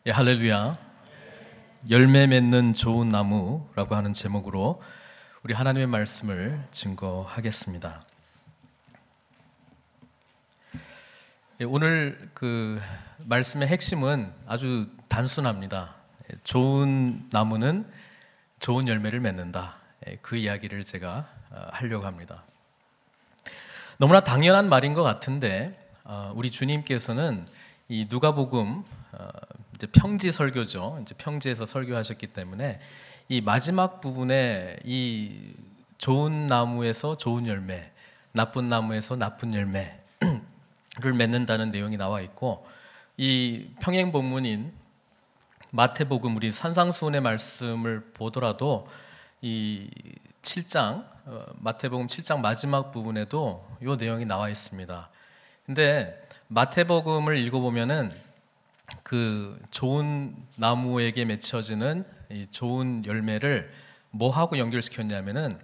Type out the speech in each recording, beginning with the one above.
예, 할렐루야. 열매 맺는 좋은 나무라고 하는 제목으로 우리 하나님의 말씀을 증거하겠습니다. 예, 오늘 그 말씀의 핵심은 아주 단순합니다. 좋은 나무는 좋은 열매를 맺는다. 그 이야기를 제가 하려고 합니다. 너무나 당연한 말인 것 같은데 우리 주님께서는 이 누가복음 이제 평지 설교죠. 이제 평지에서 설교하셨기 때문에 이 마지막 부분에 이 좋은 나무에서 좋은 열매, 나쁜 나무에서 나쁜 열매를 맺는다는 내용이 나와 있고, 이 평행 본문인 마태복음 우리 산상수훈의 말씀을 보더라도 이 7장 마태복음 7장 마지막 부분에도 이 내용이 나와 있습니다. 근데 마태복음을 읽어보면은 그 좋은 나무에게 맺혀지는 이 좋은 열매를 뭐하고 연결시켰냐면은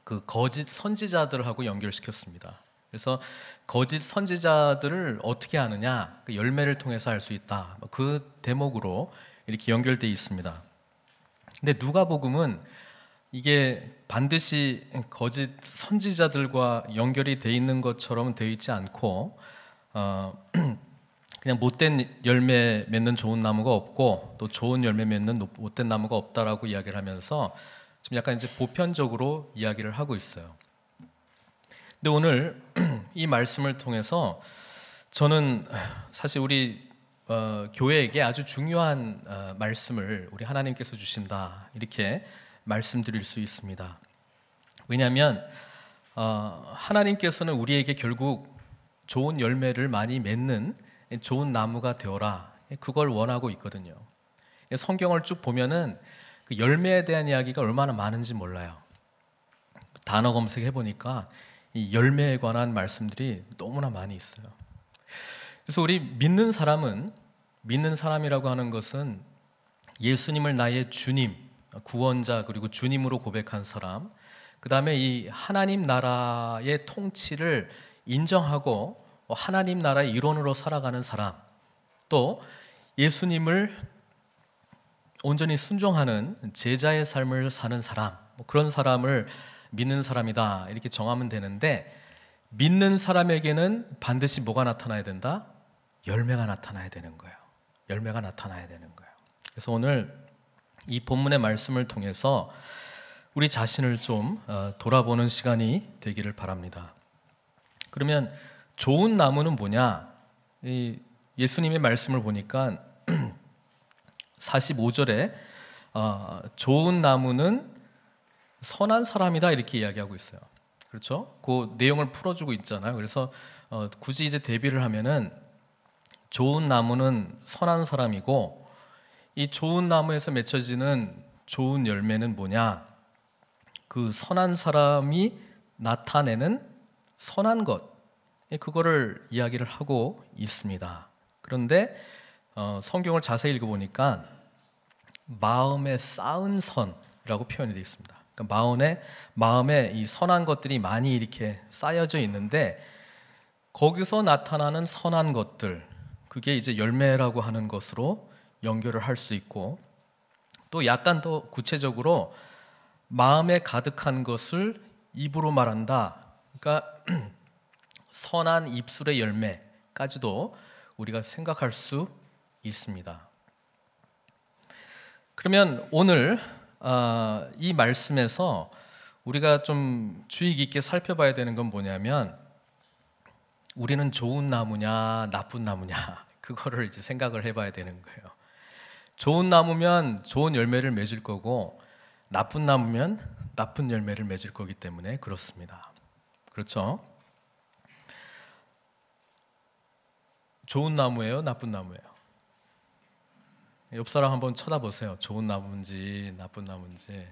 그 거짓 선지자들하고 연결시켰습니다. 그래서 거짓 선지자들을 어떻게 아느냐, 그 열매를 통해서 알 수 있다. 그 대목으로 이렇게 연결되어 있습니다. 근데 누가복음은 이게 반드시 거짓 선지자들과 연결이 되어 있는 것처럼 되어 있지 않고 그냥 못된 열매 맺는 좋은 나무가 없고 또 좋은 열매 맺는 못된 나무가 없다라고 이야기를 하면서 좀 약간 이제 보편적으로 이야기를 하고 있어요. 근데 오늘 이 말씀을 통해서 저는 사실 우리 교회에게 아주 중요한 말씀을 우리 하나님께서 주신다, 이렇게 말씀드릴 수 있습니다. 왜냐하면 하나님께서는 우리에게 결국 좋은 열매를 많이 맺는 좋은 나무가 되어라, 그걸 원하고 있거든요. 성경을 쭉 보면은 그 열매에 대한 이야기가 얼마나 많은지 몰라요. 단어 검색해 보니까 이 열매에 관한 말씀들이 너무나 많이 있어요. 그래서 우리 믿는 사람이라고 하는 것은 예수님을 나의 주님, 구원자, 그리고 주님으로 고백한 사람, 그 다음에 이 하나님 나라의 통치를 인정하고 하나님 나라의 일원으로 살아가는 사람, 또 예수님을 온전히 순종하는 제자의 삶을 사는 사람, 그런 사람을 믿는 사람이다, 이렇게 정하면 되는데, 믿는 사람에게는 반드시 뭐가 나타나야 된다? 열매가 나타나야 되는 거예요. 열매가 나타나야 되는 거예요. 그래서 오늘 이 본문의 말씀을 통해서 우리 자신을 좀 돌아보는 시간이 되기를 바랍니다. 그러면 좋은 나무는 뭐냐? 이 예수님의 말씀을 보니까 45절에 좋은 나무는 선한 사람이다, 이렇게 이야기하고 있어요. 그렇죠? 그 내용을 풀어주고 있잖아요. 그래서 굳이 이제 대비를 하면은 좋은 나무는 선한 사람이고, 이 좋은 나무에서 맺혀지는 좋은 열매는 뭐냐? 그 선한 사람이 나타내는 선한 것, 그거를 이야기를 하고 있습니다. 그런데 성경을 자세히 읽어보니까 마음에 쌓은 선이라고 표현이 되어 있습니다. 그러니까 마음에 이 선한 것들이 많이 이렇게 쌓여져 있는데, 거기서 나타나는 선한 것들, 그게 이제 열매라고 하는 것으로 연결을 할 수 있고, 또 약간 더 구체적으로 마음에 가득한 것을 입으로 말한다. 그러니까 선한 입술의 열매까지도 우리가 생각할 수 있습니다. 그러면 오늘 이 말씀에서 우리가 좀 주의 깊게 살펴봐야 되는 건 뭐냐면, 우리는 좋은 나무냐 나쁜 나무냐, 그거를 이제 생각을 해봐야 되는 거예요. 좋은 나무면 좋은 열매를 맺을 거고, 나쁜 나무면 나쁜 열매를 맺을 거기 때문에 그렇습니다. 그렇죠? 좋은 나무예요, 나쁜 나무예요? 옆 사람 한번 쳐다보세요. 좋은 나무인지 나쁜 나무인지.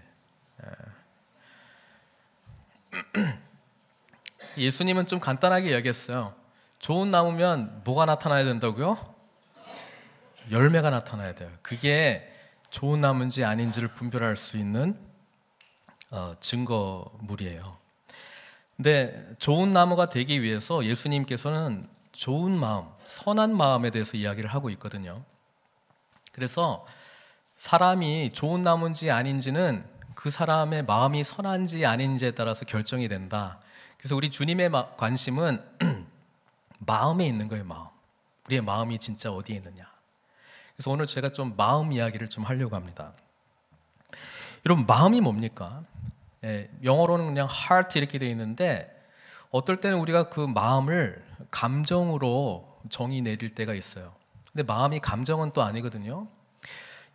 예수님은 좀 간단하게 이야기했어요. 좋은 나무면 뭐가 나타나야 된다고요? 열매가 나타나야 돼요. 그게 좋은 나무인지 아닌지를 분별할 수 있는 증거물이에요. 근데 좋은 나무가 되기 위해서 예수님께서는 좋은 마음, 선한 마음에 대해서 이야기를 하고 있거든요. 그래서 사람이 좋은 나무인지 아닌지는 그 사람의 마음이 선한지 아닌지에 따라서 결정이 된다. 그래서 우리 주님의 관심은 마음에 있는 거예요. 마음. 우리의 마음이 진짜 어디에 있느냐. 그래서 오늘 제가 좀 마음 이야기를 좀 하려고 합니다. 여러분, 마음이 뭡니까? 영어로는 그냥 heart 이렇게 되어 있는데 어떨 때는 우리가 그 마음을 감정으로 정의 내릴 때가 있어요. 근데 마음이 감정은 또 아니거든요.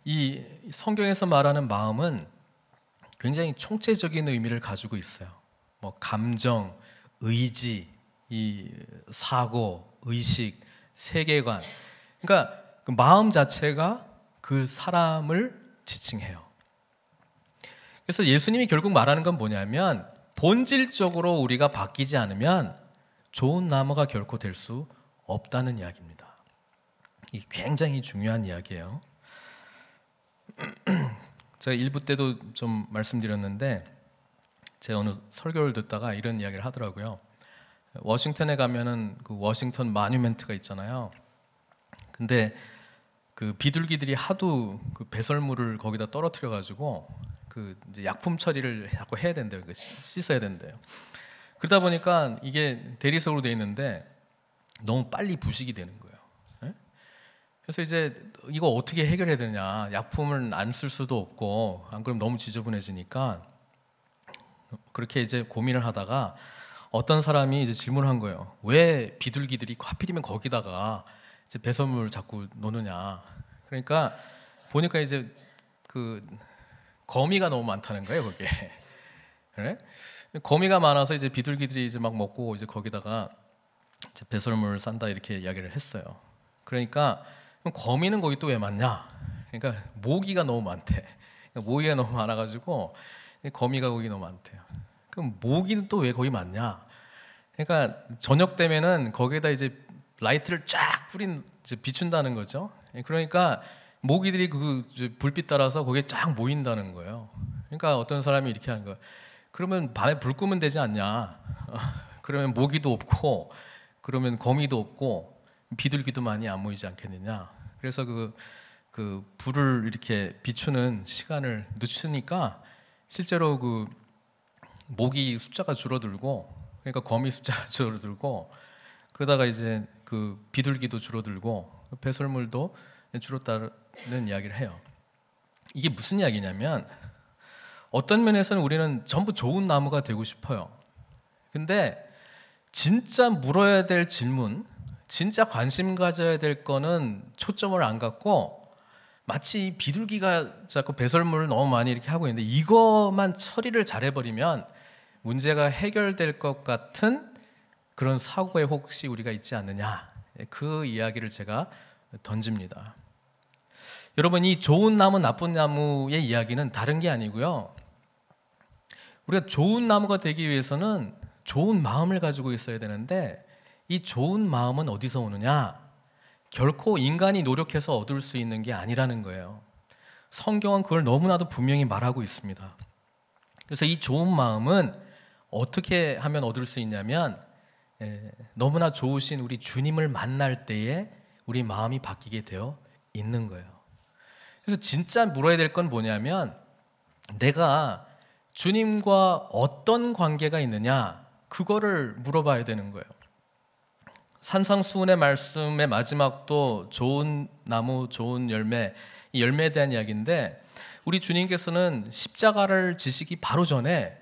이 성경에서 말하는 마음은 굉장히 총체적인 의미를 가지고 있어요. 뭐 감정, 의지, 이 사고, 의식, 세계관. 그러니까 그 마음 자체가 그 사람을 지칭해요. 그래서 예수님이 결국 말하는 건 뭐냐면 본질적으로 우리가 바뀌지 않으면 좋은 나무가 결코 될 수 없다는 이야기입니다. 이게 굉장히 중요한 이야기예요. 제가 일부 때도 좀 말씀드렸는데 제가 어느 설교를 듣다가 이런 이야기를 하더라고요. 워싱턴에 가면은 그 워싱턴 마뉴멘트가 있잖아요. 근데 그 비둘기들이 하도 그 배설물을 거기다 떨어뜨려 가지고 그 이제 약품 처리를 자꾸 해야 된대요. 씻어야 된대요. 그러다 보니까 이게 대리석으로 돼 있는데 너무 빨리 부식이 되는 거예요. 그래서 이제 이거 어떻게 해결해야 되냐. 약품을 안 쓸 수도 없고 안 그러면 너무 지저분해지니까 그렇게 이제 고민을 하다가 어떤 사람이 이제 질문한 거예요. 왜 비둘기들이 하필이면 거기다가 이제 배설물을 자꾸 놓느냐. 그러니까 보니까 이제 그 거미가 너무 많다는 거예요, 거기에. 그래? 거미가 많아서 이제 비둘기들이 이제 막 먹고 이제 거기다가 이제 배설물을 싼다 이렇게 이야기를 했어요. 그러니까 그럼 거미는 거기 또 왜 많냐? 그러니까 모기가 너무 많대. 그러니까 모기가 너무 많아가지고 거미가 거기 너무 많대요. 그럼 모기는 또 왜 거기 많냐? 그러니까 저녁 되면은 거기에다 이제 라이트를 쫙 이제 비춘다는 거죠. 그러니까 모기들이 그 불빛 따라서 거기에 쫙 모인다는 거예요. 그러니까 어떤 사람이 이렇게 하는 거예요. 그러면 밤에 불 끄면 되지 않냐? 그러면 모기도 없고, 그러면 거미도 없고, 비둘기도 많이 안 모이지 않겠느냐? 그래서 그 불을 이렇게 비추는 시간을 늦추니까 실제로 그 모기 숫자가 줄어들고, 그러니까 거미 숫자가 줄어들고, 그러다가 이제 그 비둘기도 줄어들고, 배설물도 줄었다는 이야기를 해요. 이게 무슨 이야기냐면 어떤 면에서는 우리는 전부 좋은 나무가 되고 싶어요. 근데 진짜 물어야 될 질문, 진짜 관심 가져야 될 거는 초점을 안 갖고 마치 비둘기가 자꾸 배설물을 너무 많이 이렇게 하고 있는데 이것만 처리를 잘해버리면 문제가 해결될 것 같은 그런 사고에 혹시 우리가 있지 않느냐, 그 이야기를 제가 던집니다. 여러분, 이 좋은 나무 나쁜 나무의 이야기는 다른 게 아니고요, 우리가 좋은 나무가 되기 위해서는 좋은 마음을 가지고 있어야 되는데 이 좋은 마음은 어디서 오느냐? 결코 인간이 노력해서 얻을 수 있는 게 아니라는 거예요. 성경은 그걸 너무나도 분명히 말하고 있습니다. 그래서 이 좋은 마음은 어떻게 하면 얻을 수 있냐면 너무나 좋으신 우리 주님을 만날 때에 우리 마음이 바뀌게 되어 있는 거예요. 그래서 진짜 물어야 될 건 뭐냐면 내가 주님과 어떤 관계가 있느냐, 그거를 물어봐야 되는 거예요. 산상수훈의 말씀의 마지막도 좋은 나무, 좋은 열매, 이 열매에 대한 이야기인데 우리 주님께서는 십자가를 지시기 바로 전에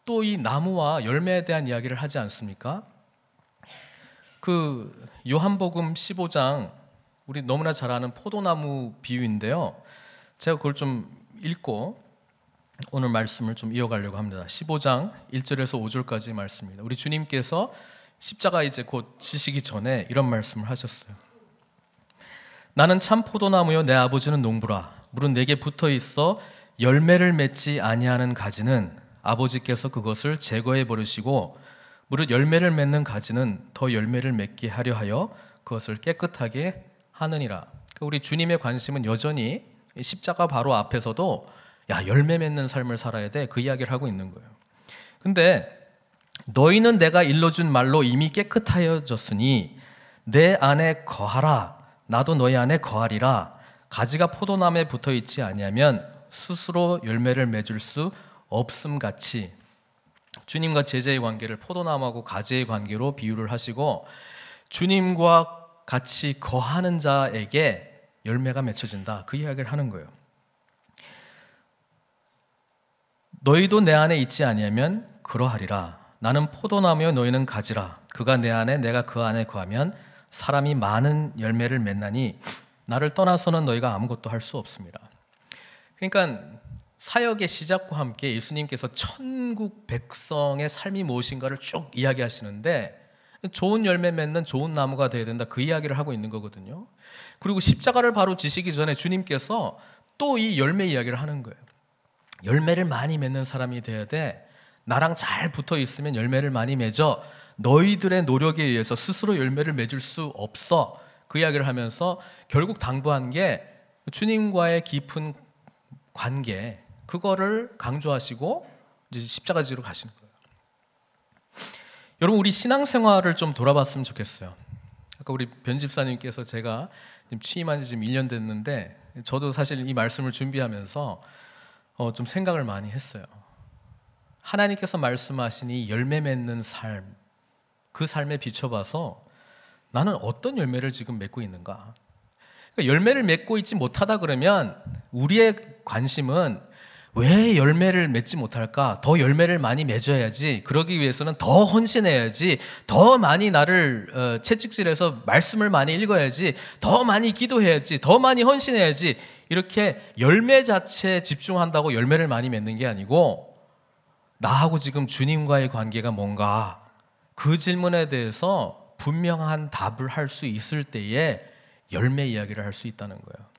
또 이 나무와 열매에 대한 이야기를 하지 않습니까? 그 요한복음 15장, 우리 너무나 잘 아는 포도나무 비유인데요. 제가 그걸 좀 읽고 오늘 말씀을 좀 이어가려고 합니다. 15장 1절에서 5절까지 말씀입니다. 우리 주님께서 십자가 이제 곧 지시기 전에 이런 말씀을 하셨어요. 나는 참 포도나무요 내 아버지는 농부라. 무릇 내게 붙어 있어 열매를 맺지 아니하는 가지는 아버지께서 그것을 제거해 버리시고 무릇 열매를 맺는 가지는 더 열매를 맺게 하려 하여 그것을 깨끗하게 하느니라. 우리 주님의 관심은 여전히 십자가 바로 앞에서도 야, 열매 맺는 삶을 살아야 돼, 그 이야기를 하고 있는 거예요. 근데 너희는 내가 일러준 말로 이미 깨끗하여졌으니 내 안에 거하라. 나도 너희 안에 거하리라. 가지가 포도나무에 붙어 있지 아니하면 스스로 열매를 맺을 수 없음 같이 주님과 제자의 관계를 포도나무하고 가지의 관계로 비유를 하시고 주님과 같이 거하는 자에게 열매가 맺혀진다, 그 이야기를 하는 거예요. 너희도 내 안에 있지 아니하면 그러하리라. 나는 포도나무요 너희는 가지라. 그가 내 안에 내가 그 안에 거하면 사람이 많은 열매를 맺나니 나를 떠나서는 너희가 아무것도 할 수 없습니다. 그러니까 사역의 시작과 함께 예수님께서 천국 백성의 삶이 무엇인가를 쭉 이야기하시는데 좋은 열매 맺는 좋은 나무가 되어야 된다, 그 이야기를 하고 있는 거거든요. 그리고 십자가를 바로 지시기 전에 주님께서 또 이 열매 이야기를 하는 거예요. 열매를 많이 맺는 사람이 되어야 돼. 나랑 잘 붙어 있으면 열매를 많이 맺어. 너희들의 노력에 의해서 스스로 열매를 맺을 수 없어. 그 이야기를 하면서 결국 당부한 게 주님과의 깊은 관계, 그거를 강조하시고 이제 십자가지로 가시는 거예요. 여러분, 우리 신앙생활을 좀 돌아봤으면 좋겠어요. 아까 우리 변집사님께서 제가 취임한 지 지금 1년 됐는데 저도 사실 이 말씀을 준비하면서 좀 생각을 많이 했어요. 하나님께서 말씀하신 이 열매 맺는 삶, 그 삶에 비춰봐서 나는 어떤 열매를 지금 맺고 있는가? 그러니까 열매를 맺고 있지 못하다 그러면 우리의 관심은 왜 열매를 맺지 못할까? 더 열매를 많이 맺어야지. 그러기 위해서는 더 헌신해야지. 더 많이 나를 채찍질해서 말씀을 많이 읽어야지. 더 많이 기도해야지. 더 많이 헌신해야지. 이렇게 열매 자체에 집중한다고 열매를 많이 맺는 게 아니고 나하고 지금 주님과의 관계가 뭔가, 그 질문에 대해서 분명한 답을 할 수 있을 때에 열매 이야기를 할 수 있다는 거예요.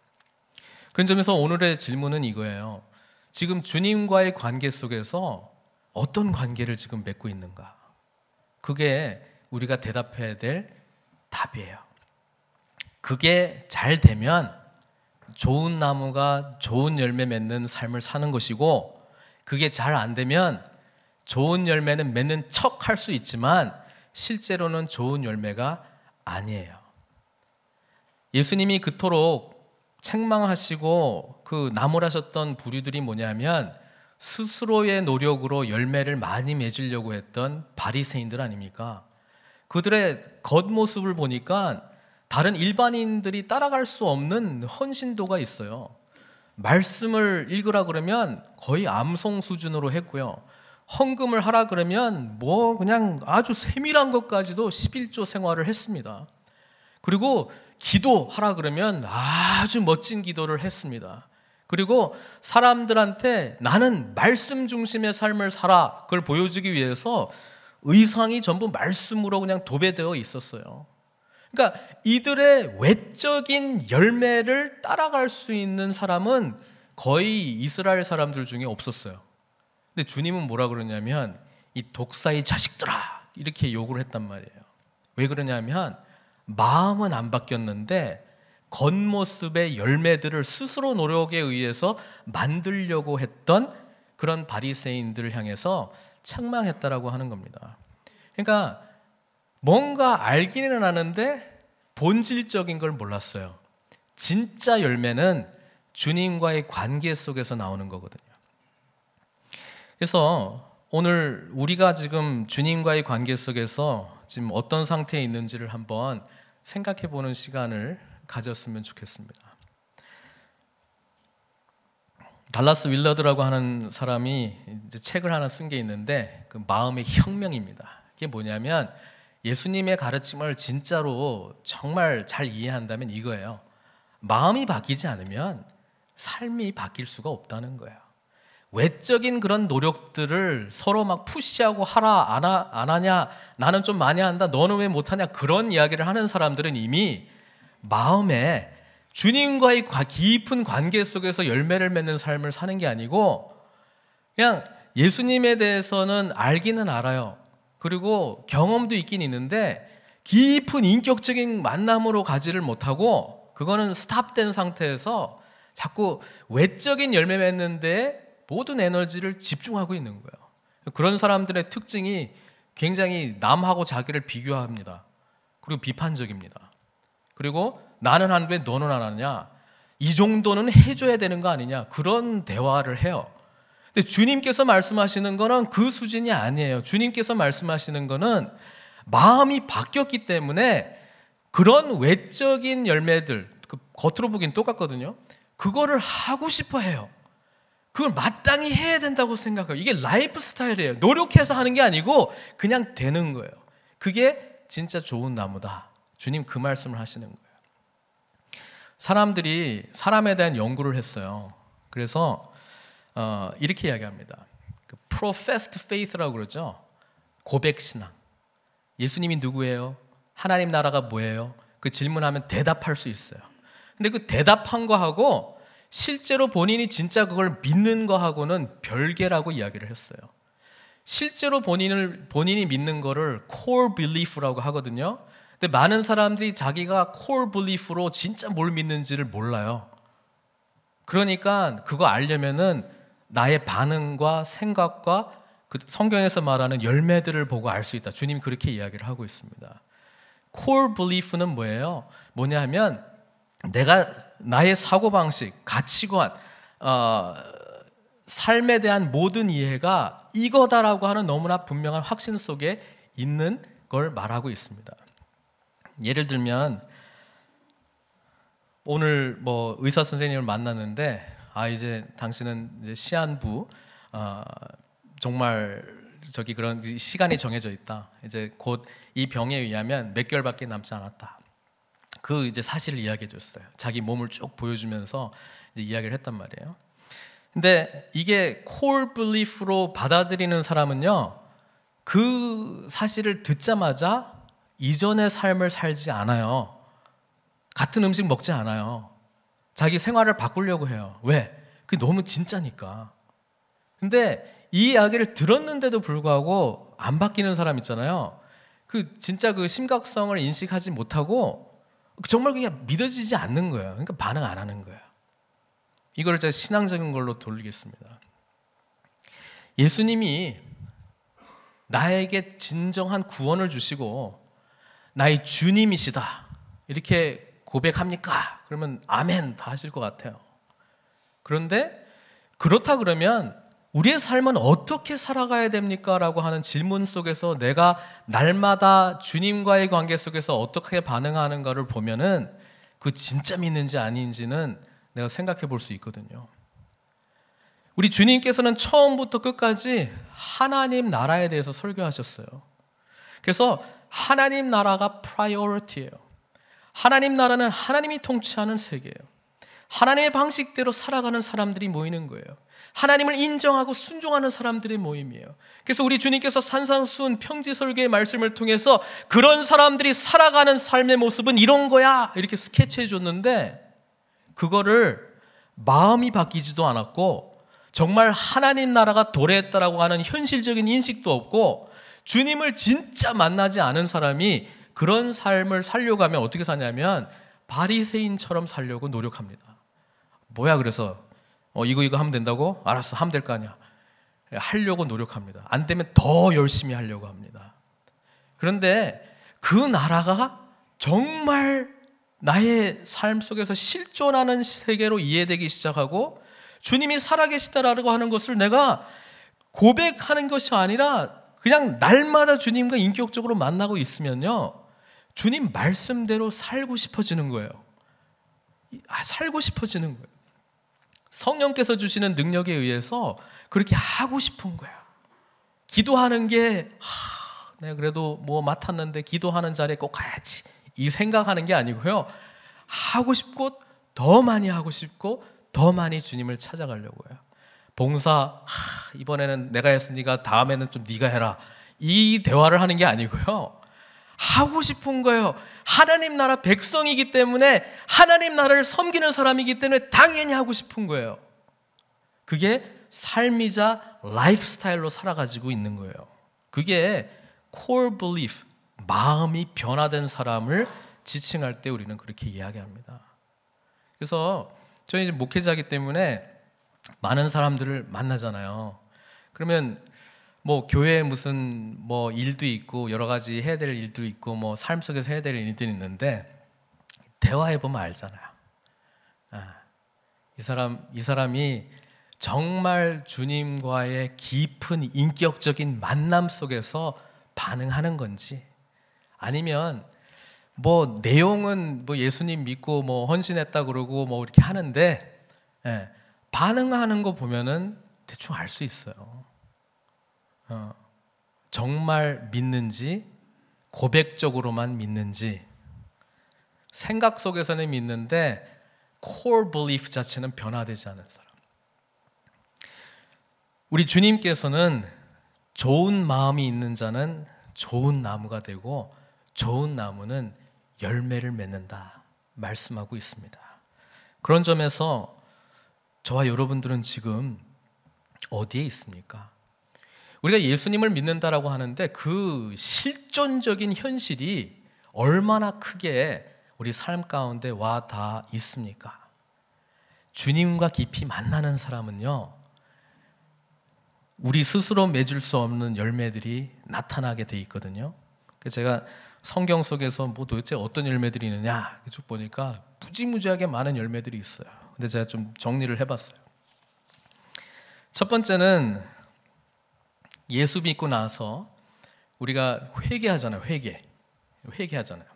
그런 점에서 오늘의 질문은 이거예요. 지금 주님과의 관계 속에서 어떤 관계를 지금 맺고 있는가? 그게 우리가 대답해야 될 답이에요. 그게 잘 되면 좋은 나무가 좋은 열매 맺는 삶을 사는 것이고, 그게 잘 안 되면 좋은 열매는 맺는 척 할 수 있지만 실제로는 좋은 열매가 아니에요. 예수님이 그토록 책망하시고 그 나무라셨던 부류들이 뭐냐면 스스로의 노력으로 열매를 많이 맺으려고 했던 바리새인들 아닙니까? 그들의 겉모습을 보니까 다른 일반인들이 따라갈 수 없는 헌신도가 있어요. 말씀을 읽으라 그러면 거의 암송 수준으로 했고요. 헌금을 하라 그러면 뭐 그냥 아주 세밀한 것까지도 11조 생활을 했습니다. 그리고 기도하라 그러면 아주 멋진 기도를 했습니다. 그리고 사람들한테 나는 말씀 중심의 삶을 살아, 그걸 보여주기 위해서 의상이 전부 말씀으로 그냥 도배되어 있었어요. 그러니까 이들의 외적인 열매를 따라갈 수 있는 사람은 거의 이스라엘 사람들 중에 없었어요. 근데 주님은 뭐라 그러냐면 이 독사의 자식들아, 이렇게 욕을 했단 말이에요. 왜 그러냐면 마음은 안 바뀌었는데 겉모습의 열매들을 스스로 노력에 의해서 만들려고 했던 그런 바리새인들을 향해서 책망했다라고 하는 겁니다. 그러니까 뭔가 알기는 하는데 본질적인 걸 몰랐어요. 진짜 열매는 주님과의 관계 속에서 나오는 거거든요. 그래서 오늘 우리가 지금 주님과의 관계 속에서 지금 어떤 상태에 있는지를 한번 생각해 보는 시간을 가졌으면 좋겠습니다. 달라스 윌러드라고 하는 사람이 이제 책을 하나 쓴 게 있는데 그 마음의 혁명입니다. 그게 뭐냐면 예수님의 가르침을 진짜로 정말 잘 이해한다면 이거예요. 마음이 바뀌지 않으면 삶이 바뀔 수가 없다는 거예요. 외적인 그런 노력들을 서로 막 푸시하고 하라 안 하냐, 나는 좀 많이 한다, 너는 왜 못하냐, 그런 이야기를 하는 사람들은 이미 마음에 주님과의 깊은 관계 속에서 열매를 맺는 삶을 사는 게 아니고 그냥 예수님에 대해서는 알기는 알아요. 그리고 경험도 있긴 있는데 깊은 인격적인 만남으로 가지를 못하고 그거는 스탑된 상태에서 자꾸 외적인 열매 맺는 데 모든 에너지를 집중하고 있는 거예요. 그런 사람들의 특징이 굉장히 남하고 자기를 비교합니다. 그리고 비판적입니다. 그리고 나는 하는데 너는 안 하느냐, 이 정도는 해줘야 되는 거 아니냐, 그런 대화를 해요. 근데 주님께서 말씀하시는 거는 그 수준이 아니에요. 주님께서 말씀하시는 거는 마음이 바뀌었기 때문에 그런 외적인 열매들, 겉으로 보기엔 똑같거든요. 그거를 하고 싶어 해요. 그걸 마땅히 해야 된다고 생각해요. 이게 라이프 스타일이에요. 노력해서 하는 게 아니고 그냥 되는 거예요. 그게 진짜 좋은 나무다. 주님 그 말씀을 하시는 거예요. 사람들이 사람에 대한 연구를 했어요. 그래서 이렇게 이야기합니다. professed faith라고 그러죠. 고백신앙. 예수님이 누구예요? 하나님 나라가 뭐예요? 그 질문하면 대답할 수 있어요. 근데 그 대답한 거하고 실제로 본인이 진짜 그걸 믿는 거하고는 별개라고 이야기를 했어요. 실제로 본인이 믿는 거를 core belief라고 하거든요. 근데 많은 사람들이 자기가 core belief로 진짜 뭘 믿는지를 몰라요. 그러니까 그거 알려면은 나의 반응과 생각과 그 성경에서 말하는 열매들을 보고 알 수 있다. 주님이 그렇게 이야기를 하고 있습니다. core belief는 뭐예요? 뭐냐 하면 내가 나의 사고방식, 가치관, 삶에 대한 모든 이해가 이거다라고 하는 너무나 분명한 확신 속에 있는 걸 말하고 있습니다. 예를 들면 오늘 뭐 의사 선생님을 만났는데 이제 당신은 이제 시한부 정말 그런 시간이 정해져 있다. 이제 곧 이 병에 의하면 몇 개월밖에 남지 않았다. 그 이제 사실을 이야기해 줬어요. 자기 몸을 쭉 보여주면서 이제 이야기를 했단 말이에요. 근데 이게 core belief로 받아들이는 사람은요, 그 사실을 듣자마자 이전의 삶을 살지 않아요. 같은 음식 먹지 않아요. 자기 생활을 바꾸려고 해요. 왜? 그게 너무 진짜니까. 근데 이 이야기를 들었는데도 불구하고 안 바뀌는 사람 있잖아요. 그 진짜 그 심각성을 인식하지 못하고 정말 그냥 믿어지지 않는 거예요. 그러니까 반응 안 하는 거예요. 이걸 제가 신앙적인 걸로 돌리겠습니다. 예수님이 나에게 진정한 구원을 주시고 나의 주님이시다 이렇게 고백합니까? 그러면 아멘 다 하실 것 같아요. 그런데 그렇다 그러면 우리의 삶은 어떻게 살아가야 됩니까? 라고 하는 질문 속에서 내가 날마다 주님과의 관계 속에서 어떻게 반응하는가를 보면은 그 진짜 믿는지 아닌지는 내가 생각해 볼 수 있거든요. 우리 주님께서는 처음부터 끝까지 하나님 나라에 대해서 설교하셨어요. 그래서 하나님 나라가 프라이어리티예요. 하나님 나라는 하나님이 통치하는 세계예요. 하나님의 방식대로 살아가는 사람들이 모이는 거예요. 하나님을 인정하고 순종하는 사람들의 모임이에요. 그래서 우리 주님께서 산상수훈 평지설교의 말씀을 통해서 그런 사람들이 살아가는 삶의 모습은 이런 거야 이렇게 스케치해 줬는데 그거를 마음이 바뀌지도 않았고 정말 하나님 나라가 도래했다라고 하는 현실적인 인식도 없고 주님을 진짜 만나지 않은 사람이 그런 삶을 살려고 하면 어떻게 사냐면 바리새인처럼 살려고 노력합니다. 뭐야 그래서 이거 하면 된다고? 알았어 하면 될 거 아니야. 하려고 노력합니다. 안 되면 더 열심히 하려고 합니다. 그런데 그 나라가 정말 나의 삶 속에서 실존하는 세계로 이해되기 시작하고 주님이 살아계시다라고 하는 것을 내가 고백하는 것이 아니라 그냥 날마다 주님과 인격적으로 만나고 있으면요 주님 말씀대로 살고 싶어지는 거예요. 살고 싶어지는 거예요. 성령께서 주시는 능력에 의해서 그렇게 하고 싶은 거예요. 기도하는 게 내가 그래도 뭐 맡았는데 기도하는 자리에 꼭 가야지 이 생각하는 게 아니고요. 하고 싶고 더 많이 하고 싶고 더 많이 주님을 찾아가려고 해요. 봉사 이번에는 내가 했으니까 다음에는 좀 네가 해라 이 대화를 하는 게 아니고요. 하고 싶은 거예요. 하나님 나라 백성이기 때문에 하나님 나라를 섬기는 사람이기 때문에 당연히 하고 싶은 거예요. 그게 삶이자 라이프 스타일로 살아가지고 있는 거예요. 그게 core belief, 마음이 변화된 사람을 지칭할 때 우리는 그렇게 이야기합니다. 그래서 저희 이제 목회자이기 때문에 많은 사람들을 만나잖아요. 그러면 뭐 교회에 무슨 뭐 일도 있고 여러 가지 해야 될 일도 있고 뭐 삶 속에서 해야 될 일들이 있는데 대화해 보면 알잖아요. 이 사람이 정말 주님과의 깊은 인격적인 만남 속에서 반응하는 건지, 아니면 뭐 내용은 뭐 예수님 믿고 뭐 헌신했다 그러고 뭐 이렇게 하는데, 반응하는 거 보면은 대충 알 수 있어요. 정말 믿는지, 고백적으로만 믿는지. 생각 속에서는 믿는데 core belief 자체는 변화되지 않은 사람. 우리 주님께서는 좋은 마음이 있는 자는 좋은 나무가 되고 좋은 나무는 열매를 맺는다 말씀하고 있습니다. 그런 점에서 저와 여러분들은 지금 어디에 있습니까? 우리가 예수님을 믿는다라고 하는데 그 실존적인 현실이 얼마나 크게 우리 삶 가운데 와 닿아 있습니까? 주님과 깊이 만나는 사람은요, 우리 스스로 맺을 수 없는 열매들이 나타나게 돼 있거든요. 그래서 제가 성경 속에서 뭐 도대체 어떤 열매들이 있느냐 쭉 보니까 무지무지하게 많은 열매들이 있어요. 근데 제가 좀 정리를 해봤어요. 첫 번째는 예수 믿고 나서 우리가 회개하잖아요. 회개하잖아요.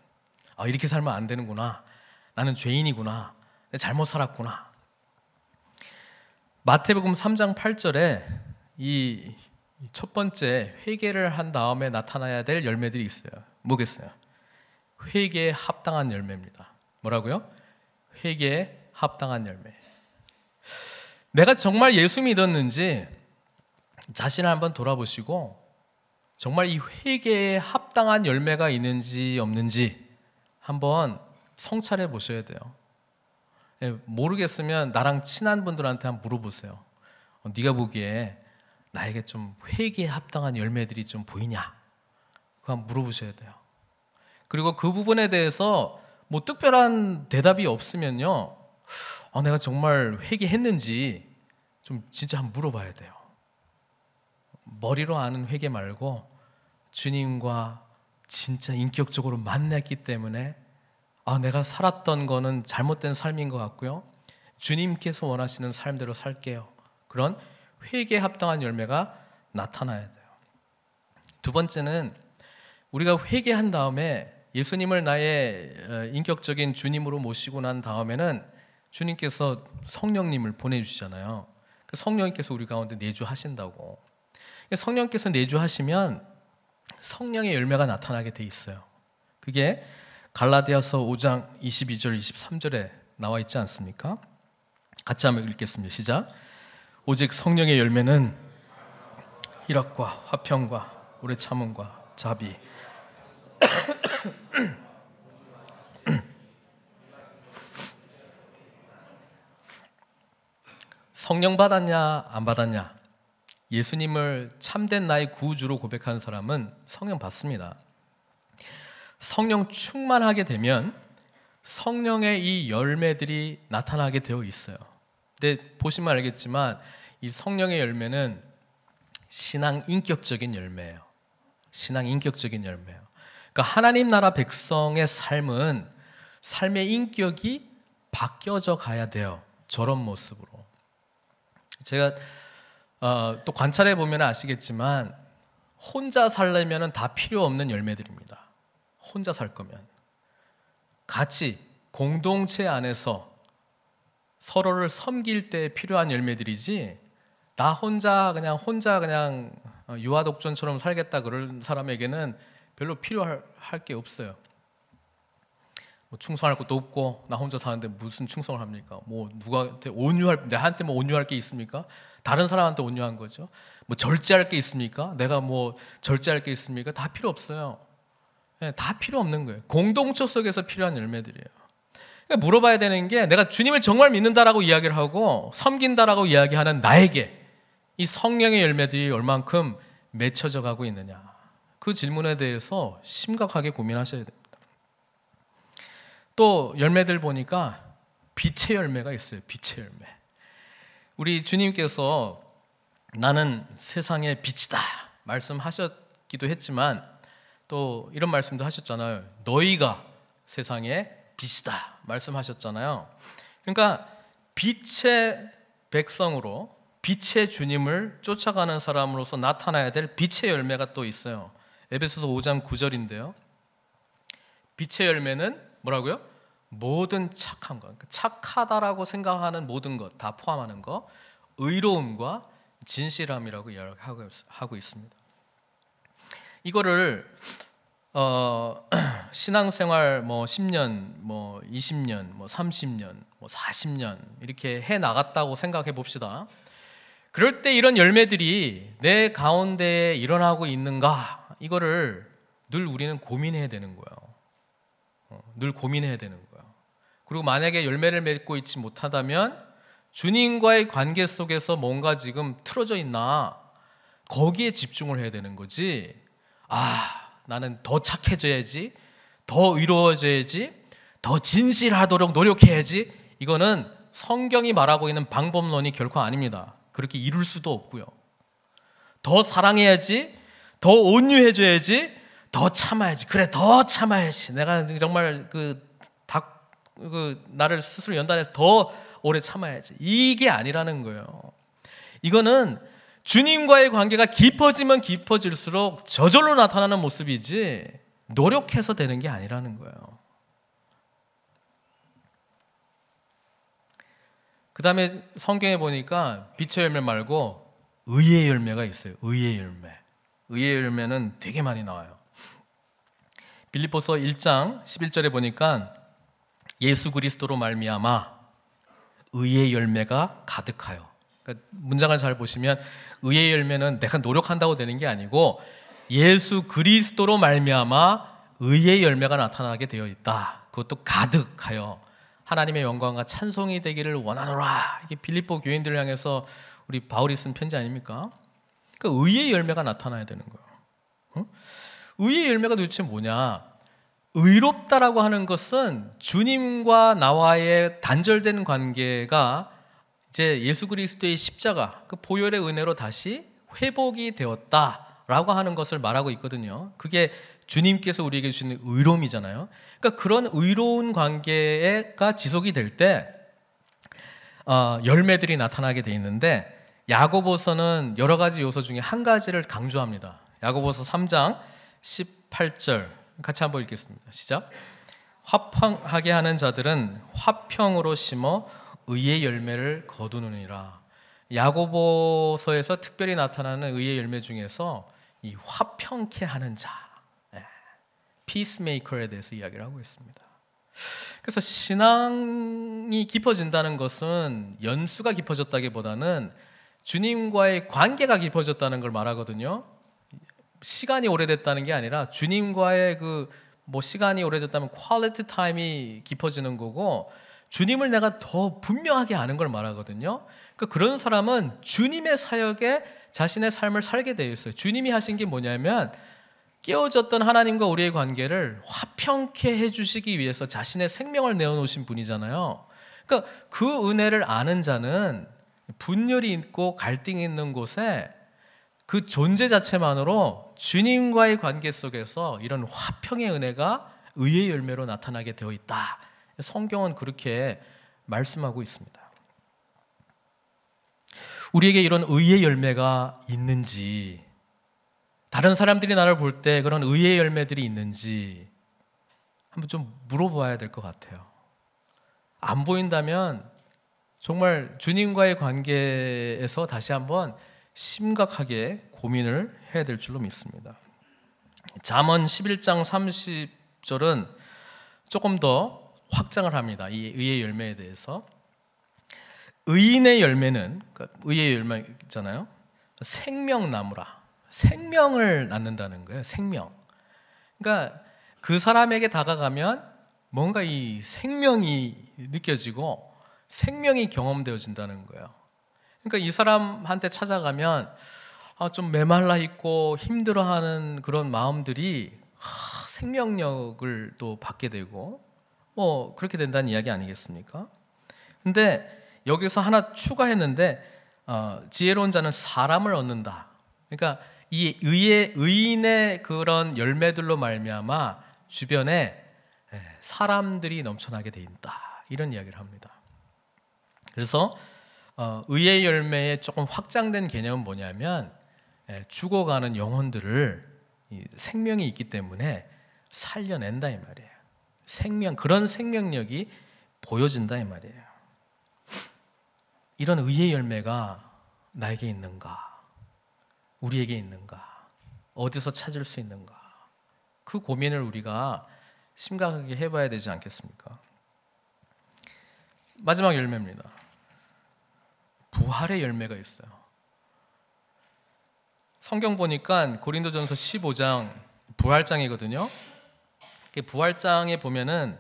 아, 이렇게 살면 안 되는구나. 나는 죄인이구나. 내가 잘못 살았구나. 마태복음 3장 8절에 이 첫 번째 회개를 한 다음에 나타나야 될 열매들이 있어요. 뭐겠어요? 회개에 합당한 열매입니다. 뭐라고요? 회개에 합당한 열매. 내가 정말 예수 믿었는지 자신을 한번 돌아보시고 정말 이 회개에 합당한 열매가 있는지 없는지 한번 성찰해 보셔야 돼요. 모르겠으면 나랑 친한 분들한테 한번 물어보세요. 네가 보기에 나에게 좀 회개에 합당한 열매들이 좀 보이냐? 그거 한번 물어보셔야 돼요. 그리고 그 부분에 대해서 뭐 특별한 대답이 없으면요, 내가 정말 회개했는지 좀 진짜 한번 물어봐야 돼요. 머리로 아는 회개 말고 주님과 진짜 인격적으로 만났기 때문에 내가 살았던 거는 잘못된 삶인 것 같고요, 주님께서 원하시는 삶대로 살게요. 그런 회개에 합당한 열매가 나타나야 돼요. 두 번째는 우리가 회개한 다음에 예수님을 나의 인격적인 주님으로 모시고 난 다음에는 주님께서 성령님을 보내주시잖아요. 성령님께서 우리 가운데 내주하신다고. 성령께서 내주하시면 성령의 열매가 나타나게 돼 있어요. 그게 갈라디아서 5장 22절 23절에 나와 있지 않습니까? 같이 한번 읽겠습니다. 시작. 오직 성령의 열매는 희락과 화평과 오래 참음과 자비. 성령 받았냐 안 받았냐? 예수님을 참된 나의 구주로 고백하는 사람은 성령 받습니다. 성령 충만하게 되면 성령의 이 열매들이 나타나게 되어 있어요. 근데 보시면 알겠지만 이 성령의 열매는 신앙 인격적인 열매예요. 신앙 인격적인 열매예요. 그러니까 하나님 나라 백성의 삶은 삶의 인격이 바뀌어져 가야 돼요. 저런 모습으로. 제가 또 관찰해 보면 아시겠지만 혼자 살려면 다 필요 없는 열매들입니다. 혼자 살 거면 같이 공동체 안에서 서로를 섬길 때 필요한 열매들이지, 나 혼자 그냥 유아독존처럼 살겠다 그런 사람에게는 별로 필요할 게 없어요. 뭐 충성할 것도 없고, 나 혼자 사는데 무슨 충성을 합니까? 뭐 누구한테 내한테 뭐 온유할 게 있습니까? 다른 사람한테 온유한 거죠. 뭐 절제할 게 있습니까? 내가 뭐 절제할 게 있습니까? 다 필요 없어요. 다 필요 없는 거예요. 공동체 속에서 필요한 열매들이에요. 그러니까 물어봐야 되는 게, 내가 주님을 정말 믿는다라고 이야기를 하고 섬긴다라고 이야기하는 나에게 이 성령의 열매들이 얼만큼 맺혀져 가고 있느냐, 그 질문에 대해서 심각하게 고민하셔야 됩니다. 또 열매들 보니까 빛의 열매가 있어요. 빛의 열매. 우리 주님께서 나는 세상의 빛이다 말씀하셨기도 했지만 또 이런 말씀도 하셨잖아요. 너희가 세상의 빛이다 말씀하셨잖아요. 그러니까 빛의 백성으로 빛의 주님을 쫓아가는 사람으로서 나타나야 될 빛의 열매가 또 있어요. 에베소서 5장 9절인데요. 빛의 열매는 뭐라고요? 모든 착한 것, 착하다라고 생각하는 모든 것 다 포함하는 것, 의로움과 진실함이라고 이야기하고 있습니다. 이거를 신앙생활 10년, 20년, 30년, 40년 이렇게 해 나갔다고 생각해 봅시다. 그럴 때 이런 열매들이 내 가운데에 일어나고 있는가, 이거를 늘 우리는 고민해야 되는 거예요. 늘 고민해야 되는 거예요. 그리고 만약에 열매를 맺고 있지 못하다면 주님과의 관계 속에서 뭔가 지금 틀어져 있나, 거기에 집중을 해야 되는 거지. 나는 더 착해져야지, 더 의로워져야지, 더 진실하도록 노력해야지, 이거는 성경이 말하고 있는 방법론이 결코 아닙니다. 그렇게 이룰 수도 없고요. 더 사랑해야지, 더 온유해줘야지, 더 참아야지. 그래, 더 참아야지. 내가 정말 나를 스스로 연단해서 더 오래 참아야지. 이게 아니라는 거예요. 이거는 주님과의 관계가 깊어지면 깊어질수록 저절로 나타나는 모습이지 노력해서 되는 게 아니라는 거예요. 그 다음에 성경에 보니까 빛의 열매 말고 의의 열매가 있어요. 의의 열매. 의의 열매는 되게 많이 나와요. 빌립보서 1장 11절에 보니까 예수 그리스도로 말미암아 의의 열매가 가득하여. 그러니까 문장을 잘 보시면 의의 열매는 내가 노력한다고 되는 게 아니고 예수 그리스도로 말미암아 의의 열매가 나타나게 되어 있다. 그것도 가득하여 하나님의 영광과 찬송이 되기를 원하노라. 이게 빌립보 교인들을 향해서 우리 바울이 쓴 편지 아닙니까? 그러니까 의의 열매가 나타나야 되는 거예요. 의의 열매가 도대체 뭐냐? 의롭다라고 하는 것은 주님과 나와의 단절된 관계가 이제 예수 그리스도의 십자가, 그 보혈의 은혜로 다시 회복이 되었다라고 하는 것을 말하고 있거든요. 그게 주님께서 우리에게 주시는 의로움이잖아요. 그러니까 그런 의로운 관계가 지속이 될 때 열매들이 나타나게 돼 있는데, 야고보서는 여러 가지 요소 중에 한 가지를 강조합니다. 야고보서 3장 18절 같이 한번 읽겠습니다. 시작. 화평하게 하는 자들은 화평으로 심어 의의 열매를 거두느니라. 야고보서에서 특별히 나타나는 의의 열매 중에서 이 화평케 하는 자, 피스메이커에 대해서 이야기를 하고 있습니다. 그래서 신앙이 깊어진다는 것은 연수가 깊어졌다기보다는 주님과의 관계가 깊어졌다는 걸 말하거든요. 시간이 오래됐다는 게 아니라 주님과의 시간이 오래됐다면 퀄리티 타임이 깊어지는 거고, 주님을 내가 더 분명하게 아는 걸 말하거든요. 그러니까 그런 사람은 주님의 사역에 자신의 삶을 살게 되어 있어요. 주님이 하신 게 뭐냐면 깨어졌던 하나님과 우리의 관계를 화평케 해주시기 위해서 자신의 생명을 내어놓으신 분이잖아요. 그러니까 그 은혜를 아는 자는 분열이 있고 갈등이 있는 곳에 그 존재 자체만으로 주님과의 관계 속에서 이런 화평의 은혜가 의의 열매로 나타나게 되어 있다. 성경은 그렇게 말씀하고 있습니다. 우리에게 이런 의의 열매가 있는지, 다른 사람들이 나를 볼 때 그런 의의 열매들이 있는지 한번 좀 물어봐야 될 것 같아요. 안 보인다면 정말 주님과의 관계에서 다시 한번 심각하게 고민을 해야 될 줄로 믿습니다. 잠언 11장 30절은 조금 더 확장을 합니다. 이 의의 열매에 대해서. 의인의 열매는, 그러니까 의의 열매 있잖아요, 생명나무라. 생명을 낳는다는 거예요. 생명. 그러니까 그 사람에게 다가가면 뭔가 이 생명이 느껴지고 생명이 경험되어진다는 거예요. 그러니까 이 사람한테 찾아가면 좀 메말라 있고 힘들어하는 그런 마음들이 생명력을 또 받게 되고 그렇게 된다는 이야기 아니겠습니까? 근데 여기서 하나 추가했는데 지혜로운 자는 사람을 얻는다. 그러니까 이 의인의 그런 열매들로 말미암아 주변에 사람들이 넘쳐나게 돼 있다. 이런 이야기를 합니다. 그래서 의의 열매의 조금 확장된 개념은 뭐냐면 죽어가는 영혼들을 생명이 있기 때문에 살려낸다 이 말이에요. 그런 생명력이 보여진다 이 말이에요. 이런 의의 열매가 나에게 있는가? 우리에게 있는가? 어디서 찾을 수 있는가? 그 고민을 우리가 심각하게 해봐야 되지 않겠습니까? 마지막 열매입니다. 부활의 열매가 있어요. 성경 보니까 고린도전서 15장 부활장이거든요. 부활장에 보면은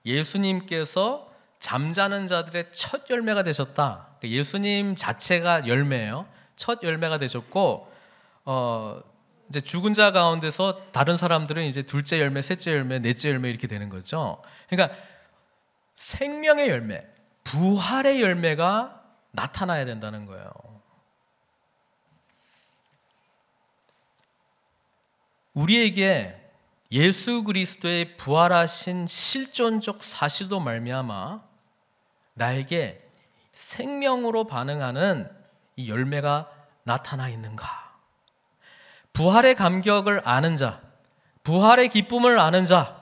예수님께서 잠자는 자들의 첫 열매가 되셨다. 예수님 자체가 열매예요. 첫 열매가 되셨고, 이제 죽은 자 가운데서 다른 사람들은 이제 둘째 열매, 셋째 열매, 넷째 열매 이렇게 되는 거죠. 그러니까 생명의 열매, 부활의 열매가 나타나야 된다는 거예요. 우리에게 예수 그리스도의 부활하신 실존적 사실도 말미암아 나에게 생명으로 반응하는 이 열매가 나타나 있는가? 부활의 감격을 아는 자, 부활의 기쁨을 아는 자,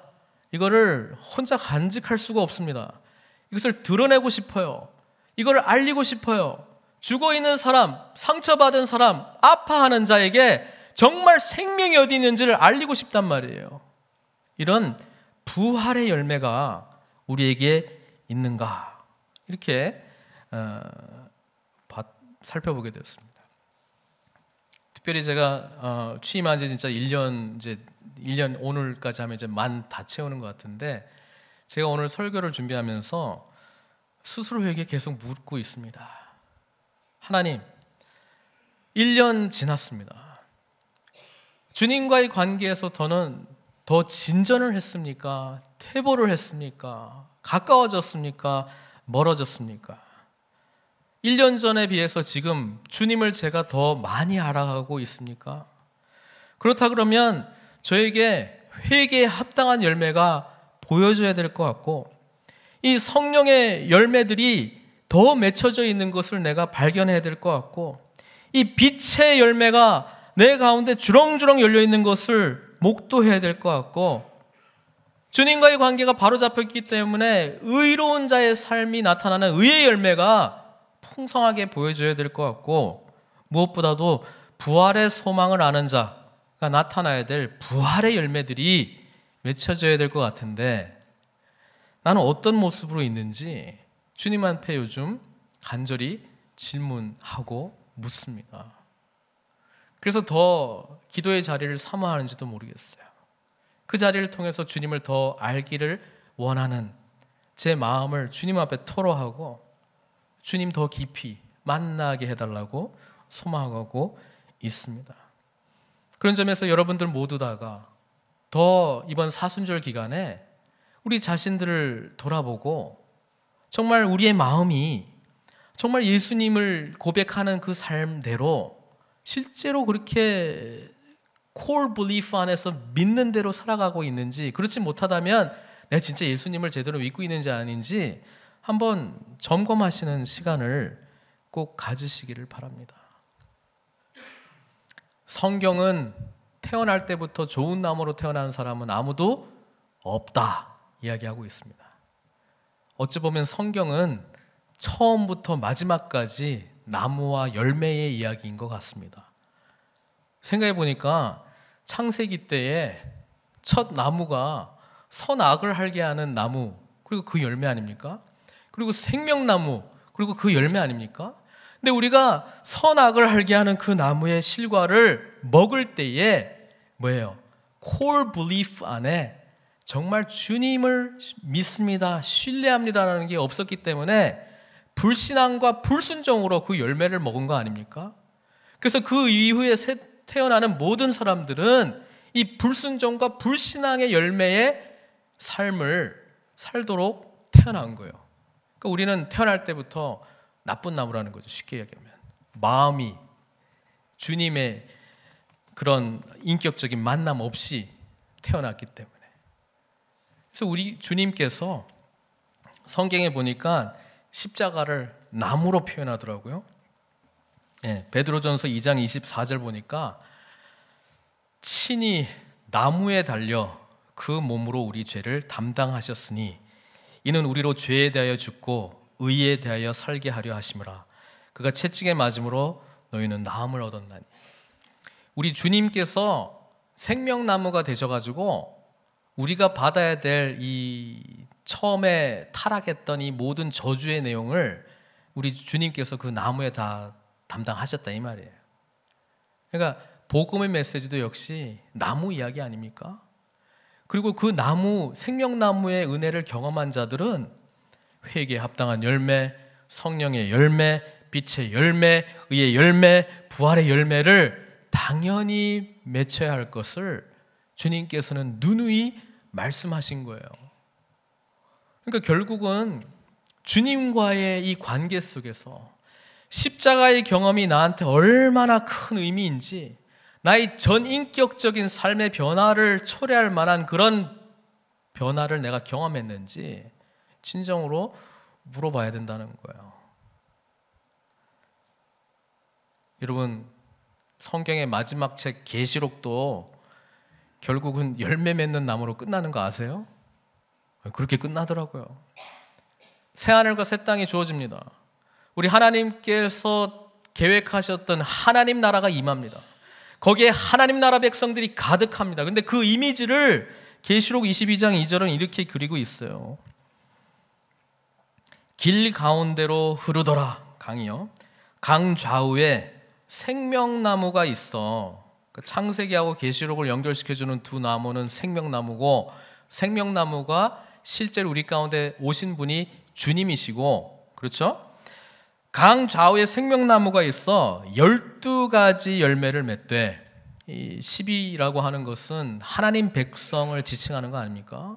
이거를 혼자 간직할 수가 없습니다. 이것을 드러내고 싶어요. 이걸 알리고 싶어요. 죽어있는 사람, 상처받은 사람, 아파하는 자에게 정말 생명이 어디 있는지를 알리고 싶단 말이에요. 이런 부활의 열매가 우리에게 있는가? 이렇게 살펴보게 되었습니다. 특별히 제가 취임한 지 진짜 1년 오늘까지 하면 이제 만 다 채우는 것 같은데, 제가 오늘 설교를 준비하면서 스스로에게 계속 묻고 있습니다. 하나님, 1년 지났습니다. 주님과의 관계에서 저는 더 진전을 했습니까? 퇴보를 했습니까? 가까워졌습니까? 멀어졌습니까? 1년 전에 비해서 지금 주님을 제가 더 많이 알아가고 있습니까? 그렇다 그러면 저에게 회개에 합당한 열매가 보여줘야 될 것 같고, 이 성령의 열매들이 더 맺혀져 있는 것을 내가 발견해야 될 것 같고, 이 빛의 열매가 내 가운데 주렁주렁 열려있는 것을 목도해야 될 것 같고, 주님과의 관계가 바로잡혔기 때문에 의로운 자의 삶이 나타나는 의의 열매가 풍성하게 보여줘야 될 것 같고, 무엇보다도 부활의 소망을 아는 자가 나타나야 될 부활의 열매들이 맺혀져야 될 것 같은데, 나는 어떤 모습으로 있는지 주님한테 요즘 간절히 질문하고 묻습니다. 그래서 더 기도의 자리를 사모하는지도 모르겠어요. 그 자리를 통해서 주님을 더 알기를 원하는 제 마음을 주님 앞에 토로하고, 주님 더 깊이 만나게 해달라고 소망하고 있습니다. 그런 점에서 여러분들 모두 다가 더 이번 사순절 기간에 우리 자신들을 돌아보고, 정말 우리의 마음이 정말 예수님을 고백하는 그 삶대로 실제로 그렇게 core belief 안에서 믿는 대로 살아가고 있는지, 그렇지 못하다면 내가 진짜 예수님을 제대로 믿고 있는지 아닌지 한번 점검하시는 시간을 꼭 가지시기를 바랍니다. 성경은 태어날 때부터 좋은 나무로 태어나는 사람은 아무도 없다 이야기하고 있습니다. 어찌 보면 성경은 처음부터 마지막까지 나무와 열매의 이야기인 것 같습니다. 생각해 보니까 창세기 때에 첫 나무가 선악을 알게 하는 나무, 그리고 그 열매 아닙니까? 그리고 생명나무, 그리고 그 열매 아닙니까? 근데 우리가 선악을 알게 하는 그 나무의 실과를 먹을 때에 뭐예요? core belief 안에 정말 주님을 믿습니다, 신뢰합니다라는 게 없었기 때문에 불신앙과 불순종으로 그 열매를 먹은 거 아닙니까? 그래서 그 이후에 태어나는 모든 사람들은 이 불순종과 불신앙의 열매의 삶을 살도록 태어난 거예요. 그러니까 우리는 태어날 때부터 나쁜 나무라는 거죠. 쉽게 이야기하면 마음이 주님의 그런 인격적인 만남 없이 태어났기 때문에. 그래서 우리 주님께서 성경에 보니까 십자가를 나무로 표현하더라고요. 베드로전서 2장 24절 보니까 친히 나무에 달려 그 몸으로 우리 죄를 담당하셨으니 이는 우리로 죄에 대하여 죽고 의에 대하여 살게 하려 하심이라. 그가 채찍에 맞음으로 너희는 나음을 얻었나니. 우리 주님께서 생명나무가 되셔가지고 우리가 받아야 될 이 처음에 타락했던 이 모든 저주의 내용을 우리 주님께서 그 나무에 다 담당하셨다 이 말이에요. 그러니까 복음의 메시지도 역시 나무 이야기 아닙니까? 그리고 그 나무, 생명나무의 은혜를 경험한 자들은 회개에 합당한 열매, 성령의 열매, 빛의 열매, 의의 열매, 부활의 열매를 당연히 맺혀야 할 것을 주님께서는 누누이 말씀하신 거예요. 그러니까 결국은 주님과의 이 관계 속에서 십자가의 경험이 나한테 얼마나 큰 의미인지, 나의 전인격적인 삶의 변화를 초래할 만한 그런 변화를 내가 경험했는지 진정으로 물어봐야 된다는 거예요. 여러분, 성경의 마지막 책 계시록도 결국은 열매 맺는 나무로 끝나는 거 아세요? 그렇게 끝나더라고요. 새하늘과 새 땅이 주어집니다. 우리 하나님께서 계획하셨던 하나님 나라가 임합니다. 거기에 하나님 나라 백성들이 가득합니다. 근데 그 이미지를 계시록 22장 2절은 이렇게 그리고 있어요. 길 가운데로 흐르더라, 강이요. 강 좌우에 생명나무가 있어. 창세기하고 계시록을 연결시켜주는 두 나무는 생명나무고, 생명나무가 실제로 우리 가운데 오신 분이 주님이시고, 그렇죠? 강 좌우에 생명나무가 있어 12가지 열매를 맺되, 이 12라고 하는 것은 하나님 백성을 지칭하는 거 아닙니까?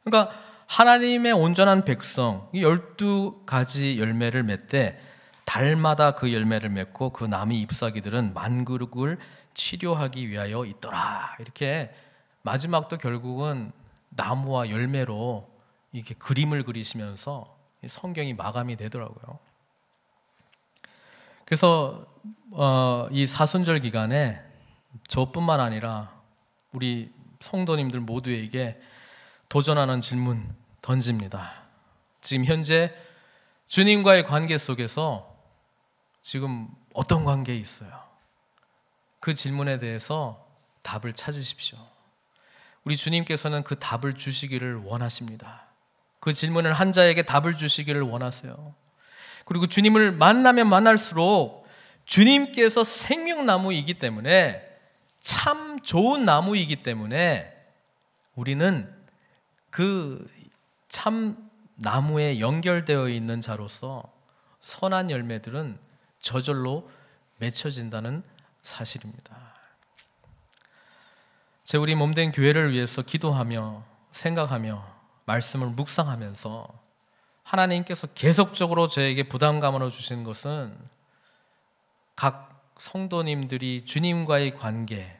그러니까 하나님의 온전한 백성, 이 12가지 열매를 맺되 달마다 그 열매를 맺고 그 나무 잎사귀들은 만국을 치료하기 위하여 있더라. 이렇게 마지막도 결국은 나무와 열매로 이렇게 그림을 그리시면서 성경이 마감이 되더라고요. 그래서 이 사순절 기간에 저뿐만 아니라 우리 성도님들 모두에게 도전하는 질문 던집니다. 지금 현재 주님과의 관계 속에서 지금 어떤 관계에 있어요? 그 질문에 대해서 답을 찾으십시오. 우리 주님께서는 그 답을 주시기를 원하십니다. 그 질문을 한 자에게 답을 주시기를 원하세요. 그리고 주님을 만나면 만날수록 주님께서 생명나무이기 때문에, 참 좋은 나무이기 때문에 우리는 그 참 나무에 연결되어 있는 자로서 선한 열매들은 저절로 맺혀진다는 사실입니다. 제 우리 몸된 교회를 위해서 기도하며 생각하며 말씀을 묵상하면서 하나님께서 계속적으로 저에게 부담감으로 주신 것은 각 성도님들이 주님과의 관계,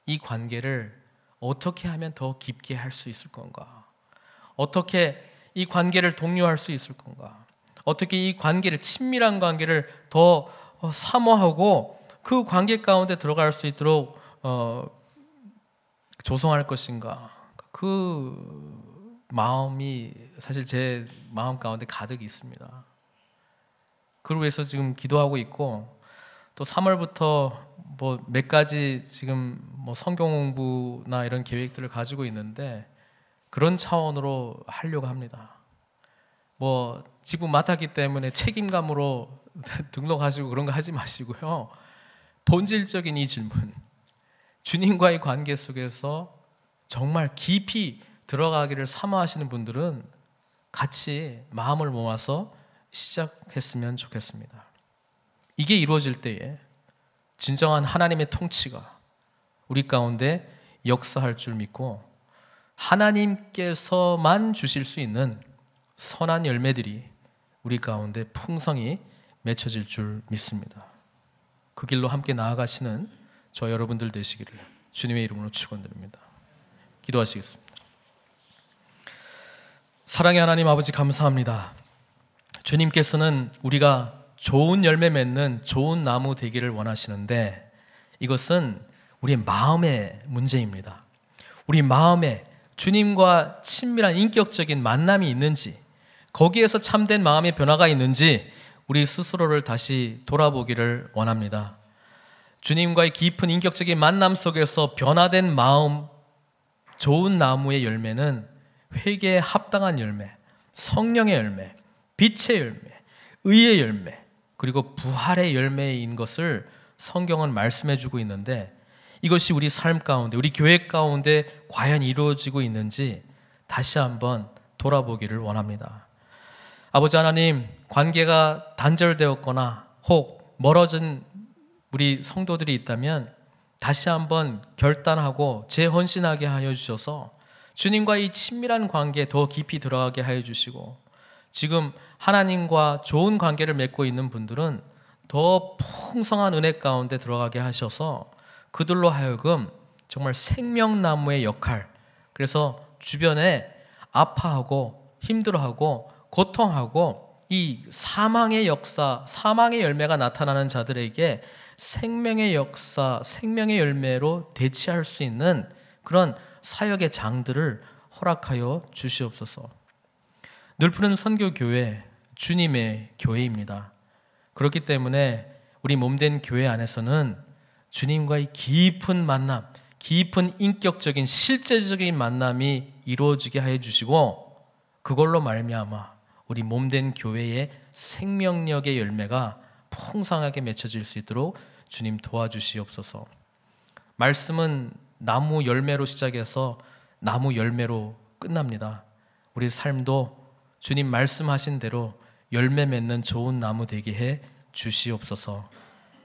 이 관계를 어떻게 하면 더 깊게 할 수 있을 건가? 어떻게 이 관계를 독려할 수 있을 건가? 어떻게 이 관계를, 친밀한 관계를 더 사모하고 그 관계 가운데 들어갈 수 있도록 조성할 것인가? 그 마음이 사실 제 마음 가운데 가득 있습니다. 그걸 위해서 지금 기도하고 있고, 또 3월부터 뭐 몇 가지 지금 뭐 성경 공부나 이런 계획들을 가지고 있는데 그런 차원으로 하려고 합니다. 뭐 지분 맡았기 때문에 책임감으로 등록하시고 그런 거 하지 마시고요. 본질적인 이 질문, 주님과의 관계 속에서 정말 깊이 들어가기를 사모하시는 분들은 같이 마음을 모아서 시작했으면 좋겠습니다. 이게 이루어질 때에 진정한 하나님의 통치가 우리 가운데 역사할 줄 믿고, 하나님께서만 주실 수 있는 선한 열매들이 우리 가운데 풍성히 맺혀질 줄 믿습니다. 그 길로 함께 나아가시는 저 여러분들 되시기를 주님의 이름으로 축원드립니다. 기도하시겠습니다. 사랑의 하나님 아버지, 감사합니다. 주님께서는 우리가 좋은 열매 맺는 좋은 나무 되기를 원하시는데 이것은 우리의 마음의 문제입니다. 우리 마음에 주님과 친밀한 인격적인 만남이 있는지, 거기에서 참된 마음의 변화가 있는지 우리 스스로를 다시 돌아보기를 원합니다. 주님과의 깊은 인격적인 만남 속에서 변화된 마음, 좋은 나무의 열매는 회개에 합당한 열매, 성령의 열매, 빛의 열매, 의의 열매, 그리고 부활의 열매인 것을 성경은 말씀해 주고 있는데, 이것이 우리 삶 가운데, 우리 교회 가운데 과연 이루어지고 있는지 다시 한번 돌아보기를 원합니다. 아버지 하나님, 관계가 단절되었거나 혹 멀어진 우리 성도들이 있다면 다시 한번 결단하고 재헌신하게 하여 주셔서 주님과의 친밀한 관계에 더 깊이 들어가게 하여 주시고, 지금 하나님과 좋은 관계를 맺고 있는 분들은 더 풍성한 은혜 가운데 들어가게 하셔서 그들로 하여금 정말 생명나무의 역할, 그래서 주변에 아파하고 힘들어하고 고통하고 이 사망의 역사, 사망의 열매가 나타나는 자들에게 생명의 역사, 생명의 열매로 대체할 수 있는 그런 사역의 장들을 허락하여 주시옵소서. 늘푸른 선교교회, 주님의 교회입니다. 그렇기 때문에 우리 몸된 교회 안에서는 주님과의 깊은 만남, 깊은 인격적인 실제적인 만남이 이루어지게 하여 주시고, 그걸로 말미암아 우리 몸된 교회의 생명력의 열매가 풍성하게 맺혀질 수 있도록 주님 도와주시옵소서. 말씀은 나무 열매로 시작해서 나무 열매로 끝납니다. 우리 삶도 주님 말씀하신 대로 열매 맺는 좋은 나무 되게 해 주시옵소서.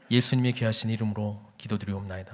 예수님의 귀하신 이름으로 기도드리옵나이다.